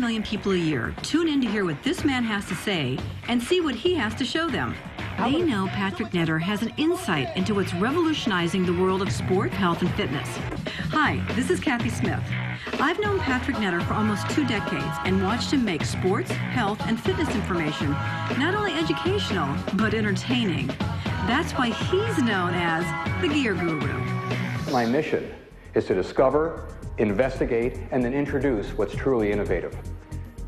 million people a year tune in to hear what this man has to say and see what he has to show them. They know Patrick Netter has an insight into what's revolutionizing the world of sport, health, and fitness. Hi, this is Kathy Smith. I've known Patrick Netter for almost 2 decades and watched him make sports, health, and fitness information not only educational, but entertaining. That's why he's known as the Gear Guru. My mission is to discover, investigate, and then introduce what's truly innovative.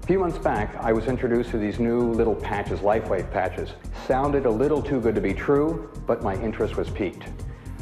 A few months back, I was introduced to these new little patches, lifewave patches. Sounded a little too good to be true, but my interest was piqued.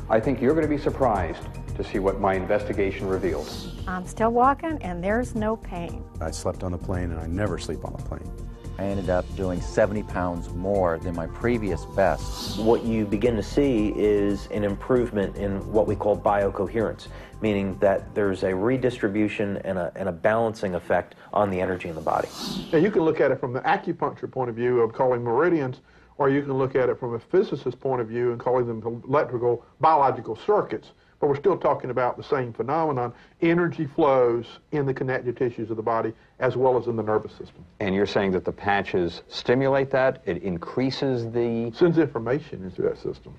I think you're going to be surprised to see what my investigation reveals. I'm still walking, and there's no pain. I slept on the plane, and I never sleep on the plane. I ended up doing 70 pounds more than my previous best. What you begin to see is an improvement in what we call biocoherence, meaning that there's a redistribution and a balancing effect on the energy in the body. Now you can look at it from the acupuncture point of view of calling meridians, or you can look at it from a physicist's point of view and calling them electrical, biological circuits. But we're still talking about the same phenomenon. Energy flows in the connective tissues of the body as well as in the nervous system. And you're saying that the patches stimulate that? It increases the... Sends information into that system.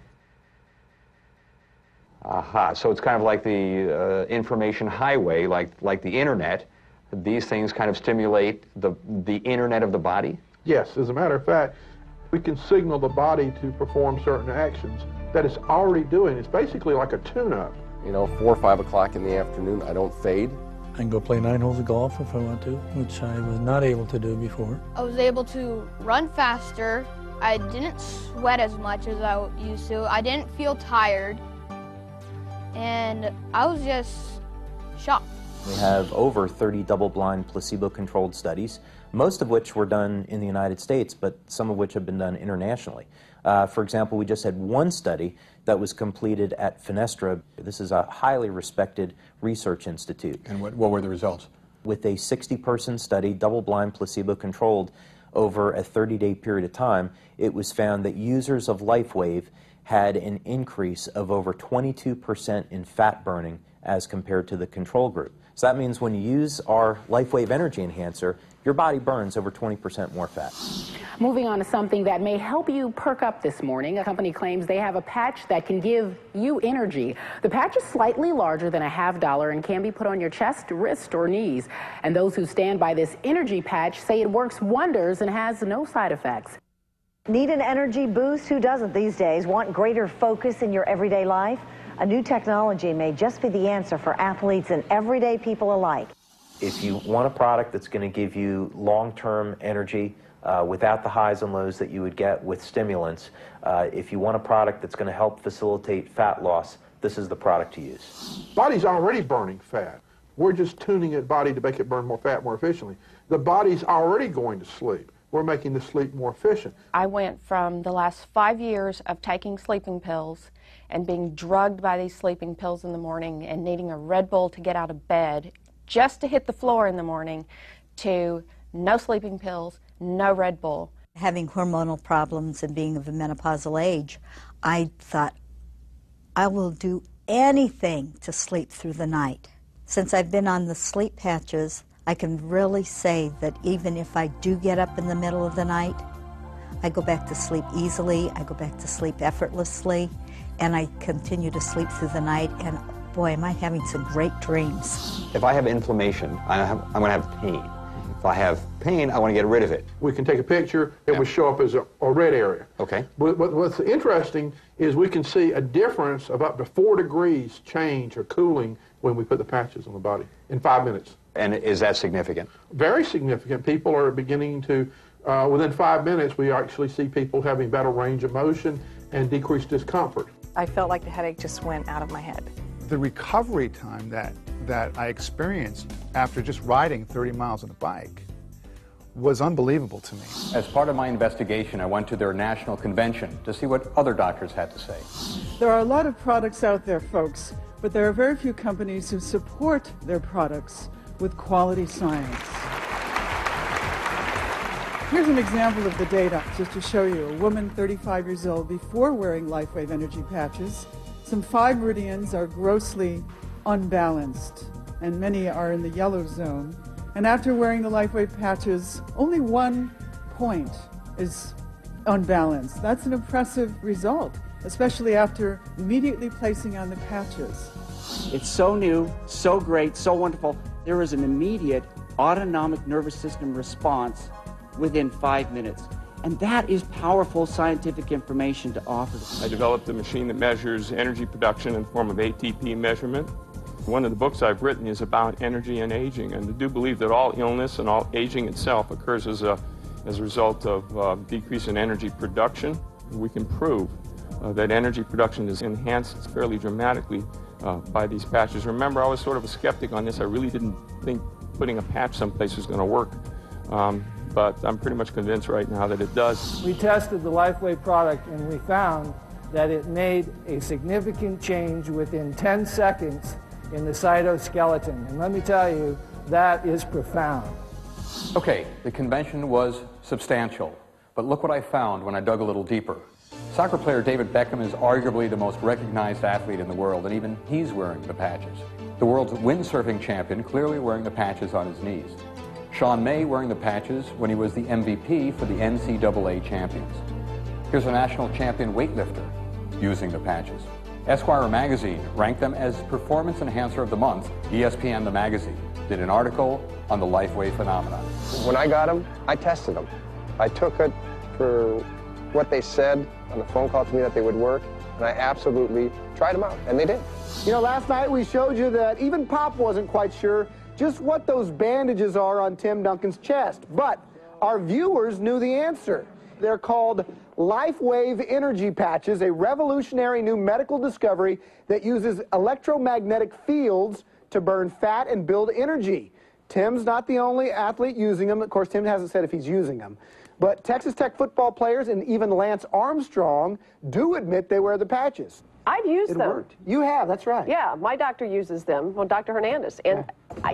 Aha, so it's kind of like the information highway, like the internet. These things kind of stimulate the internet of the body? Yes, as a matter of fact, we can signal the body to perform certain actions that it's already doing. It's basically like a tune-up. You know, 4 or 5 o'clock in the afternoon, I don't fade. I can go play 9 holes of golf if I want to, which I was not able to do before. I was able to run faster. I didn't sweat as much as I used to. I didn't feel tired. And I was just shocked. We have over 30 double-blind placebo-controlled studies, most of which were done in the United States, but some of which have been done internationally. For example, we just had one study that was completed at Fenestra. This is a highly respected research institute. And what were the results? With a 60-person study, double-blind, placebo-controlled, over a 30-day period of time, it was found that users of LifeWave had an increase of over 22% in fat burning as compared to the control group. So that means when you use our LifeWave Energy Enhancer, your body burns over 20% more fat. Moving on to something that may help you perk up this morning. A company claims they have a patch that can give you energy. The patch is slightly larger than a $50 and can be put on your chest, wrist, or knees. And those who stand by this energy patch say it works wonders and has no side effects. Need an energy boost? Who doesn't these days? Want greater focus in your everyday life? A new technology may just be the answer for athletes and everyday people alike. If you want a product that's going to give you long-term energy without the highs and lows that you would get with stimulants, if you want a product that's going to help facilitate fat loss, this is the product to use. Body's already burning fat. We're just tuning the body to make it burn more fat more efficiently. The body's already going to sleep. We're making the sleep more efficient. I went from the last 5 years of taking sleeping pills and being drugged by these sleeping pills in the morning and needing a Red Bull to get out of bed just to hit the floor in the morning, to no sleeping pills, no Red Bull. Having hormonal problems and being of a menopausal age, I thought, I will do anything to sleep through the night. Since I've been on the sleep patches, I can really say that even if I do get up in the middle of the night, I go back to sleep easily, I go back to sleep effortlessly, and I continue to sleep through the night, and boy, am I having some great dreams. If I have inflammation, I'm going to have pain. If I have pain, I want to get rid of it. We can take a picture, it would show up as a red area. Okay. But what's interesting is we can see a difference of up to 4 degrees change or cooling when we put the patches on the body in 5 minutes. And is that significant? Very significant. People are beginning to, within 5 minutes, we actually see people having better range of motion and decreased discomfort. I felt like the headache just went out of my head. The recovery time that I experienced after just riding 30 miles on a bike was unbelievable to me. As part of my investigation, I went to their national convention to see what other doctors had to say. There are a lot of products out there, folks, but there are very few companies who support their products with quality science. Here's an example of the data, just to show you. A woman 35 years old before wearing LifeWave energy patches. Some 5 meridians are grossly unbalanced, and many are in the yellow zone. And after wearing the LifeWave patches, only 1 point is unbalanced. That's an impressive result, especially after immediately placing on the patches. It's so new, so great, so wonderful. There is an immediate autonomic nervous system response within 5 minutes. And that is powerful scientific information to offer. I developed a machine that measures energy production in the form of ATP measurement. One of the books I've written is about energy and aging, and I do believe that all illness and all aging itself occurs as a result of decrease in energy production. We can prove that energy production is enhanced fairly dramatically by these patches. Remember, I was sort of a skeptic on this. I really didn't think putting a patch someplace was going to work. But I'm pretty much convinced right now that it does. We tested the LifeWave product and we found that it made a significant change within 10 seconds in the cytoskeleton. And let me tell you, that is profound. Okay, the convention was substantial, but look what I found when I dug a little deeper. Soccer player David Beckham is arguably the most recognized athlete in the world, and even he's wearing the patches. The world's windsurfing champion clearly wearing the patches on his knees. Sean May wearing the patches when he was the MVP for the NCAA champions. Here's a national champion weightlifter using the patches. Esquire magazine ranked them as Performance Enhancer of the Month. ESPN, the magazine, did an article on the LifeWave phenomenon. When I got them, I tested them. I took it for what they said on the phone call to me that they would work, and I absolutely tried them out, and they did. You know, last night we showed you that even Pop wasn't quite sure just what those bandages are on Tim Duncan's chest, but our viewers knew the answer. They're called LifeWave energy patches, a revolutionary new medical discovery that uses electromagnetic fields to burn fat and build energy. Tim's not the only athlete using them. Of course, Tim hasn't said if he's using them. But Texas Tech football players and even Lance Armstrong do admit they wear the patches. I've used them. Worked. You have, that's right. Yeah, my doctor uses them, well, Dr. Hernandez. And,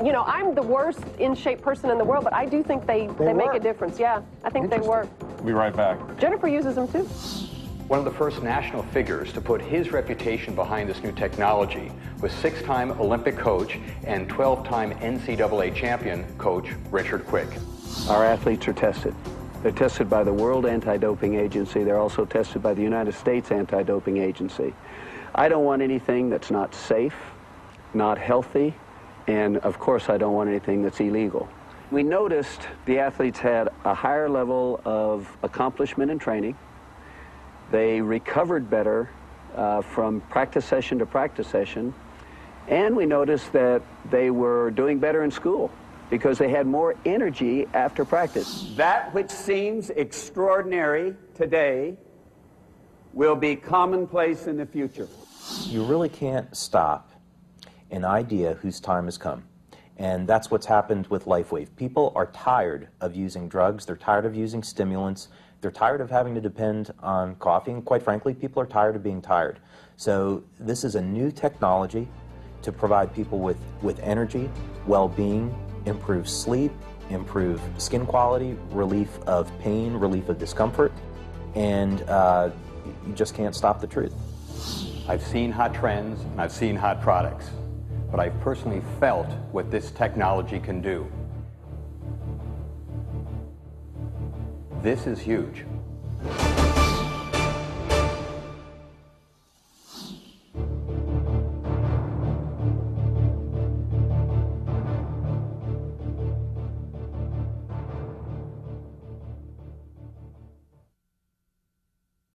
you know, I'm the worst in-shape person in the world, but I do think they make a difference. Yeah, I think they work. We'll be right back. Jennifer uses them, too. One of the first national figures to put his reputation behind this new technology was 6-time Olympic coach and 12-time NCAA champion coach Richard Quick. Our athletes are tested. They're tested by the World Anti-Doping Agency. They're also tested by the United States Anti-Doping Agency. I don't want anything that's not safe, not healthy, and of course I don't want anything that's illegal. We noticed the athletes had a higher level of accomplishment in training. They recovered better from practice session to practice session, and we noticed that they were doing better in school because they had more energy after practice. That which seems extraordinary today will be commonplace in the future. You really can't stop an idea whose time has come. And that's what's happened with LifeWave. People are tired of using drugs. They're tired of using stimulants. They're tired of having to depend on coffee. And quite frankly, people are tired of being tired. So this is a new technology to provide people with energy, well-being, improved sleep, improved skin quality, relief of pain, relief of discomfort. And you just can't stop the truth. I've seen hot trends and I've seen hot products, but I've personally felt what this technology can do. This is huge.